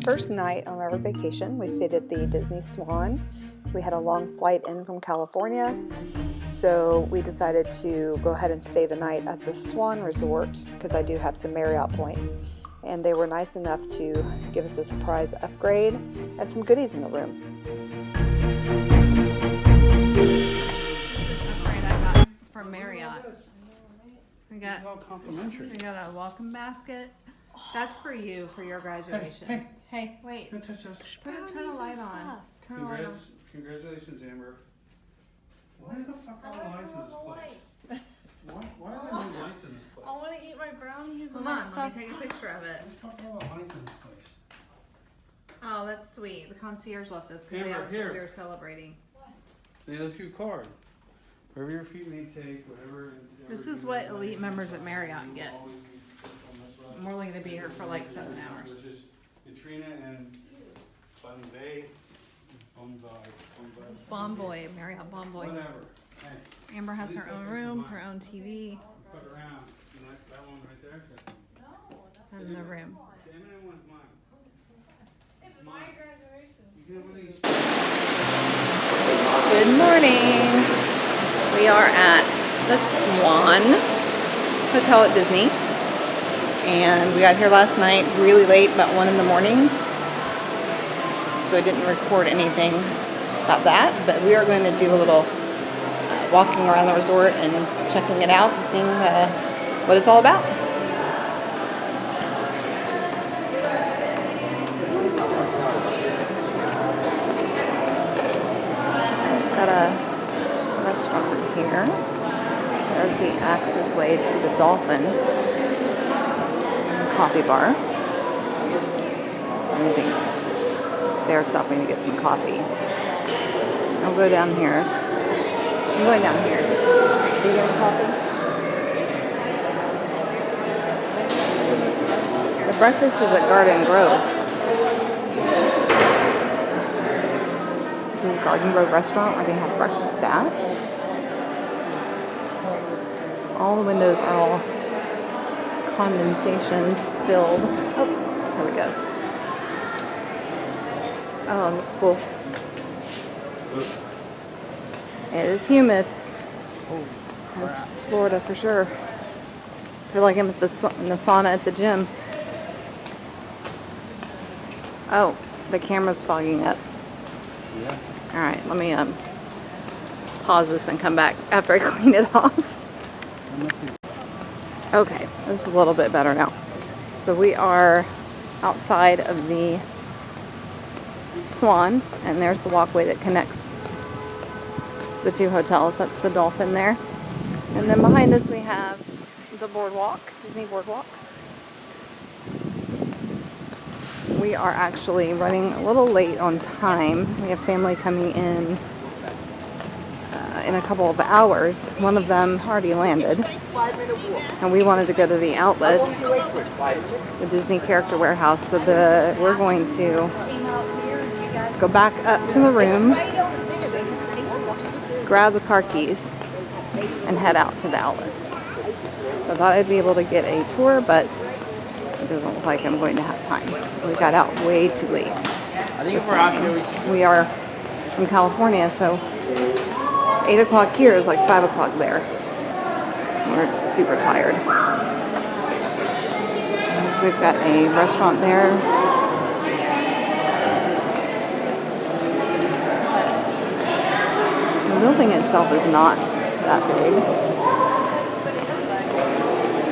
first night on our vacation, we stayed at the Disney Swan. We had a long flight in from California, so we decided to go ahead and stay the night at the Swan Resort because I do have some Marriott points. And they were nice enough to give us a surprise upgrade and some goodies in the room. Upgrade I got from Marriott. We got complimentary. We got a welcome basket. That's for you for your graduation. Hey, wait. Don't touch us. Turn the light on. Turn the light on. Congratulations, Amber. Why the fuck are the lights in this place? Why are there no lights in this place? I want to eat my brownies. Hold on, let me take a picture of it. Why the fuck are the lights in this place? Oh, that's sweet. The concierge left this because they Amber, asked if here. we were celebrating. They left you a card. Wherever your feet may take, whatever. This is what elite members at Marriott get. I'm only going to be here for like 7 hours. Katrina and Bonvoy, Marriott Bonvoy. Whatever. Hey, Amber has her own room, her own TV, put it around. You like that one right there? and the room. The M&M one's mine. It's my graduation. You get one of these. Good morning. We are at the Swan Hotel at Disney. And we got here last night really late, about 1 in the morning. So I didn't record anything about that, but we are going to do a little walking around the resort and checking it out and seeing what it's all about. Got a restaurant here. There's the access way to the Dolphin coffee bar. I think they're stopping to get some coffee. I'll go down here. I'm going down here. Do you get coffee? The breakfast is at Garden Grove. This is Garden Grove restaurant where they have breakfast at. All the windows are all condensation filled. Oh, here we go. Oh, this is cool. It is humid. It's Florida for sure. I feel like I'm at in the sauna at the gym. Oh, the camera's fogging up. Yeah. All right, let me pause this and come back after I clean it off. Okay, this is a little bit better now. So we are outside of the Swan, and there's the walkway that connects the two hotels. That's the Dolphin there. And then behind us we have the boardwalk, Disney Boardwalk. We are actually running a little late on time. We have family coming in a couple of hours. One of them already landed. And we wanted to go to the outlets, the Disney Character Warehouse. So we're going to go back up to the room, grab the car keys, and head out to the outlets. So I thought I'd be able to get a tour, but it doesn't look like I'm going to have time. We got out way too late this morning. We are from California, so 8 o'clock here is like 5 o'clock there. We're super tired. We've got a restaurant there. The building itself is not that big.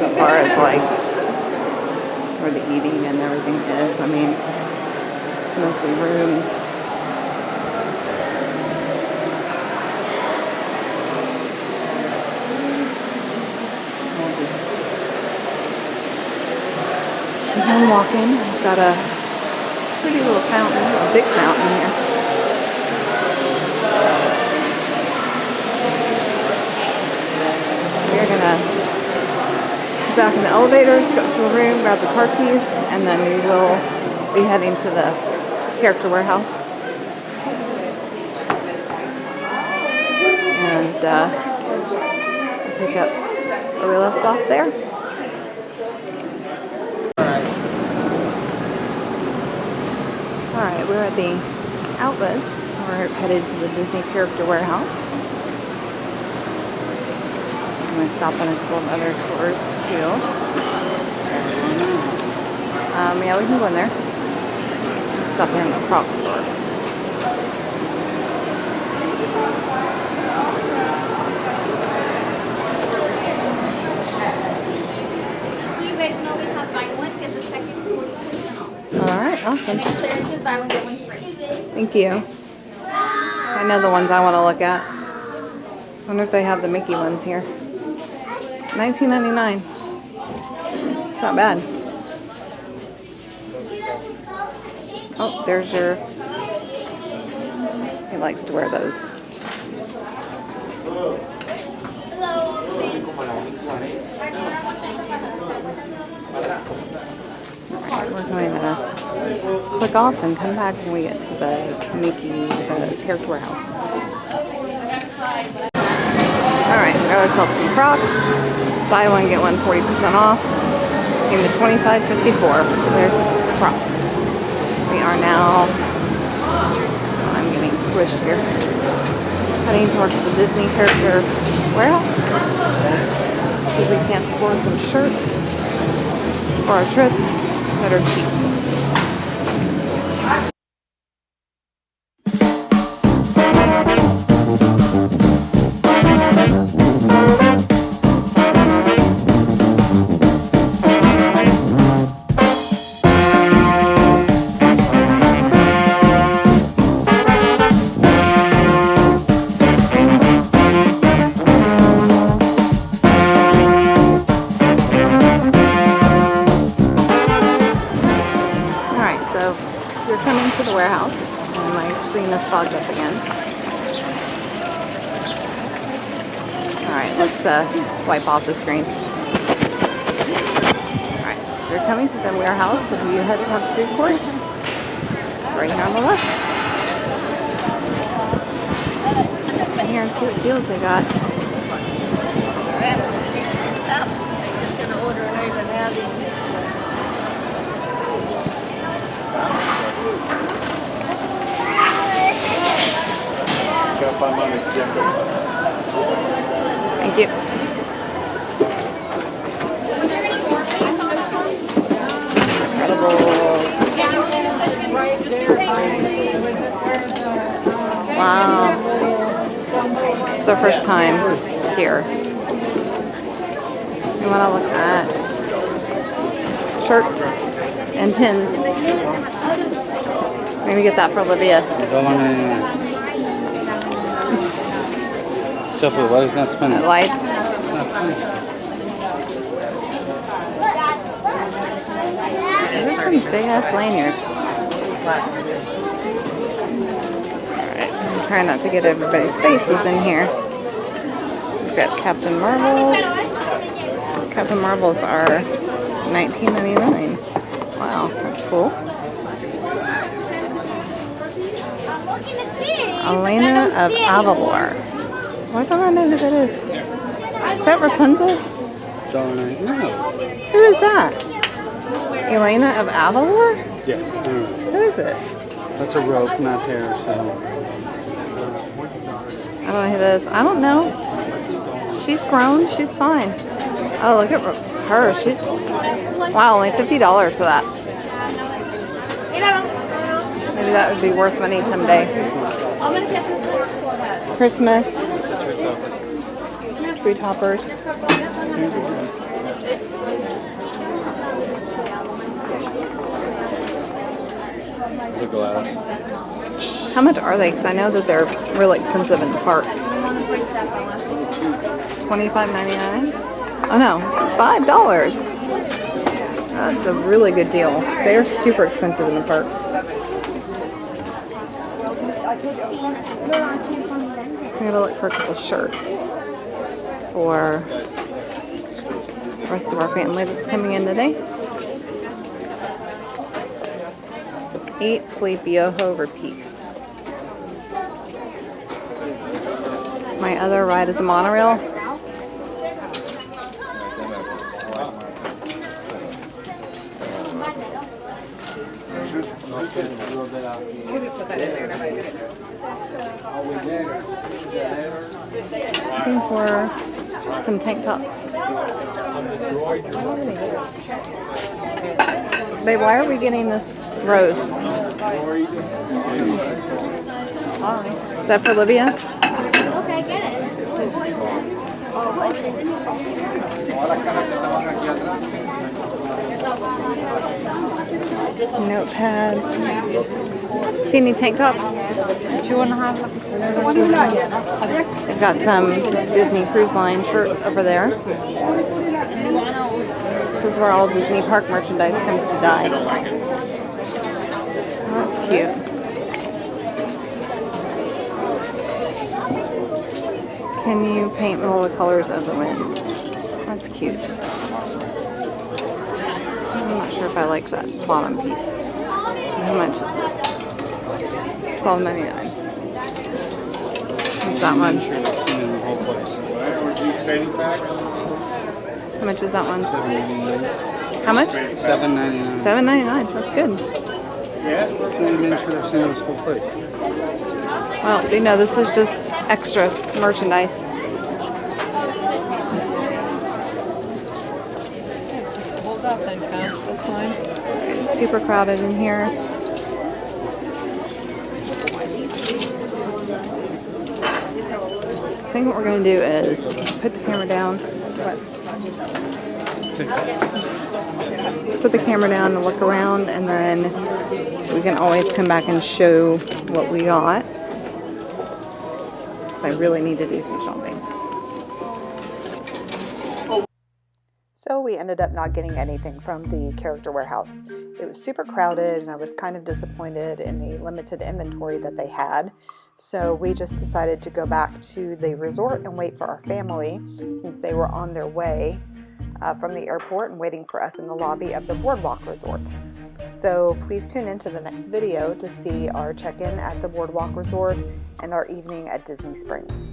As far as like where the eating and everything is. I mean, it's mostly rooms. I'm walking. I've got a pretty little fountain, a big fountain here. We're gonna get back in the elevators, go to the room, grab the car keys, and then we will be heading to the Character Warehouse. And pick up where we left off there. Alright, we're at the outlets. We're headed to the Disney Character Warehouse. I'm going to stop in a couple of other stores too. Yeah, we can go in there. Stop here in the Crocs store. Just so you guys know, we have buy one, get the second 40% off. Alright, awesome. And then clearances, buy one, get one free. Thank you. I know the ones I want to look at. Wonder if they have the Mickey ones here. $19.99. It's not bad. Oh, there's your... He likes to wear those. We're going to click off and come back when we get to the Mickey, the Character Warehouse. Alright, we got ourselves some Crocs. Buy one, get one 40% off. Came to $25.54. There's Crocs. We are now, I'm getting squished here, heading towards the Disney Character Warehouse. See if we can't score some shirts for our trip that are cheap. Warehouse, and my screen is fogged up again. Alright, let's wipe off the screen. Alright, we're coming to the warehouse. If you head towards food court, it's right here on the left. Come here and see what deals they got. Alright, let's pick this up. I'm just going to order it over now. Thank you. Wow. It's our first time here. We want to look at shirts and pins. Maybe get that for Olivia. Why is not spinning? It lights. There's some big ass lanyards. Alright, I'm trying not to get everybody's faces in here. We've got Captain Marvels. Captain Marvels are $19.99. Wow, that's cool. Elena of Avalor. Why don't I know who that is? Is that Rapunzel? Don't know. Who is that? Elena of Avalor? Yeah. Who is it? That's a rope, not hair, so. I don't know who that is. I don't know. She's grown. She's fine. Oh, look at her. She's... Wow, only $50 for that. Maybe that would be worth money someday. Christmas. Tree toppers. The glass. How much are they? Because I know that they're really expensive in the park. $25.99? Oh no, $5. That's a really good deal. They're super expensive in the parks. I'm gonna look for a couple shirts for the rest of our family that's coming in today. Eat, sleep, yoho, repeat. My other ride is a monorail. put that in there. Nobody's getting it. Looking for some tank tops. Babe, why are we getting this rose? Is that for Olivia? Okay, get it. Notepads. See any tank tops? Do you want to have? They've got some Disney Cruise Line shirts over there. This is where all Disney park merchandise comes to die. Oh, that's cute. Can you paint all the colors of the wind? That's cute. I'm not sure if I like that bottom piece. How much is this? $12.99. What's that one? How much is that one? How much? $7.99. $7.99. That's good. It's not even sure I've seen this whole place. Well, you know, this is just extra merchandise. Hold up then, Cass. That's fine. Super crowded in here. I think what we're going to do is put the camera down. Put the camera down and look around, and then we can always come back and show what we got. Because I really need to do some shopping. So we ended up not getting anything from the Character Warehouse. It was super crowded, and I was kind of disappointed in the limited inventory that they had. So we just decided to go back to the resort and wait for our family, since they were on their way from the airport and waiting for us in the lobby of the Boardwalk Resort. So please tune into the next video to see our check-in at the Boardwalk Resort and our evening at Disney Springs.